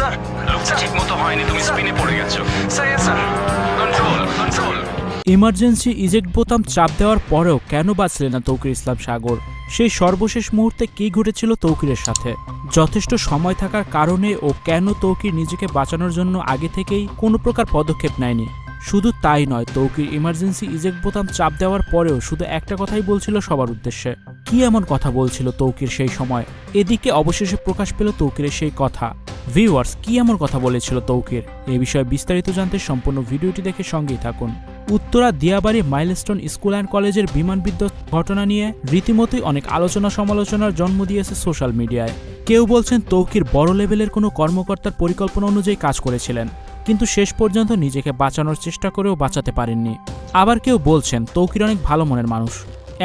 Sir লুকটা ঠিকমতো হয়নি, তুমি স্পিনে পড়ে গেছো। Sir sir control control. Emergency eject বোতাম চাপ দেওয়ার পরেও কেন বাঁচলেন না তৌকির ইসলাম সাগর? সেই সর্বশেষ মুহূর্তে কী ঘটেছিল তৌকিরের সাথে? যথেষ্ট সময় থাকার কারণে ও কেন তৌকির নিজেকে বাঁচানোর জন্য আগে থেকেই কোনো প্রকার পদক্ষেপ নেয়নি? শুধু তাই নয়, তৌকির ইমার্জেন্সি ইজেক্ট বোতাম চাপ দেওয়ার পরেও শুধু একটা কথাই বলছিল সবার উদ্দেশ্যে। কি এমন কথা বলছিল তৌকির সেই সময়? এদিকে অবশেষে প্রকাশ পেল তৌকিরের সেই কথা। ভিউয়ার্স, কি এমন কথা বলেছিল তৌকির? এ বিষয়ে বিস্তারিত জানতে সম্পূর্ণ ভিডিওটি দেখে সঙ্গেই থাকুন। Uttara Diabari milestone school and কলেজের বিমান বিধ্বস্ত ঘটনা নিয়ে রীতিমতোই অনেক আলোচনা সমালোচনার জন্ম দিয়েছে সোশ্যাল মিডিয়ায়। কেউ বলছেন তৌকির বড় লেভেলের কোনো কর্মকর্তার পরিকল্পনা অনুযায়ী কাজ করেছিলেন, কিন্তু শেষ পর্যন্ত নিজেকে বাঁচানোর চেষ্টা করেও বাঁচাতে পারেননি। আবার কেউ বলছেন তৌকির অনেক ভালো মনের মানুষ,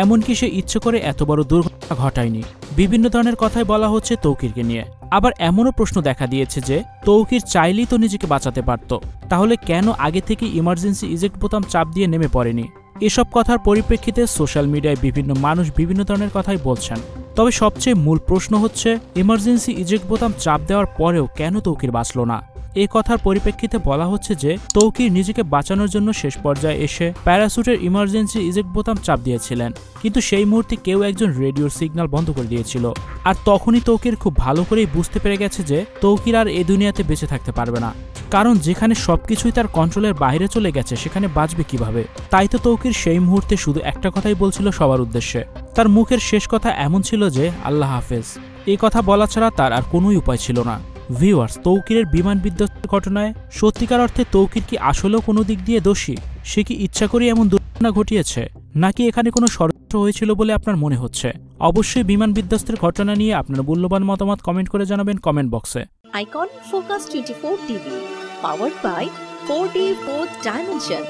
এমনকি সে ইচ্ছে করে এত বড় দুর্ঘটনা ঘটায়নি। বিভিন্ন ধরনের কথাই বলা হচ্ছে তৌকিরকে নিয়ে। আবার এমনও প্রশ্ন দেখা দিয়েছে যে তৌকির চাইলেই তো নিজেকে বাঁচাতে পারত, তাহলে কেন আগে থেকে ইমার্জেন্সি ইজেক্ট বোতাম চাপ দিয়ে নেমে পড়েনি? এসব কথার পরিপ্রেক্ষিতে সোশ্যাল মিডিয়ায় বিভিন্ন মানুষ বিভিন্ন ধরনের কথাই বলছেন। তবে সবচেয়ে মূল প্রশ্ন হচ্ছে, ইমার্জেন্সি ইজেক্ট বোতাম চাপ দেওয়ার পরেও কেন তৌকির বাঁচল না? এই কথার পরিপ্রেক্ষিতে বলা হচ্ছে যে তৌকির নিজেকে বাঁচানোর জন্য শেষ পর্যায়ে এসে প্যারাসুটের ইমার্জেন্সি ইজেক্ট বোতাম চাপ দিয়েছিলেন, কিন্তু সেই মুহূর্তে কেউ একজন রেডিওর সিগন্যাল বন্ধ করে দিয়েছিল। আর তখনই তৌকির খুব ভালো করেই বুঝতে পেরে গেছে যে তৌকির আর এই দুনিয়াতে বেঁচে থাকতে পারবে না, কারণ যেখানে সবকিছুই তার কন্ট্রোলের বাইরে চলে গেছে সেখানে বাঁচবে কিভাবে? তাই তো তৌকির সেই মুহূর্তে শুধু একটা কথাই বলছিল সবার উদ্দেশ্যে। তার মুখের শেষ কথা এমন ছিল যে আল্লাহ হাফেজ। এই কথা বলা ছাড়া তার আর কোনোই উপায় ছিল না। ভিউয়ার্স, তৌকিরের বিমান বিধ্বস্তের ঘটনায় সত্যিকার অর্থে তৌকির কি আসলেও কোনো দিক দিয়ে দোষী? সে কি ইচ্ছা করে এমন দুর্ঘটনা ঘটিয়েছে, নাকি এখানে কোনো ষড়যন্ত্র হয়েছিল বলে আপনার মনে হচ্ছে? অবশ্যই বিমান বিধ্বস্তের ঘটনা নিয়ে আপনার মূল্যবান মতামত কমেন্ট করে জানাবেন কমেন্ট বক্সে। Icon focus 24 TV, powered by 4D Fourth Dimension।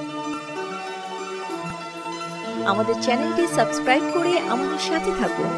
আমাদের চ্যানেলটি সাবস্ক্রাইব করে আমাদের সাথে থাকুন।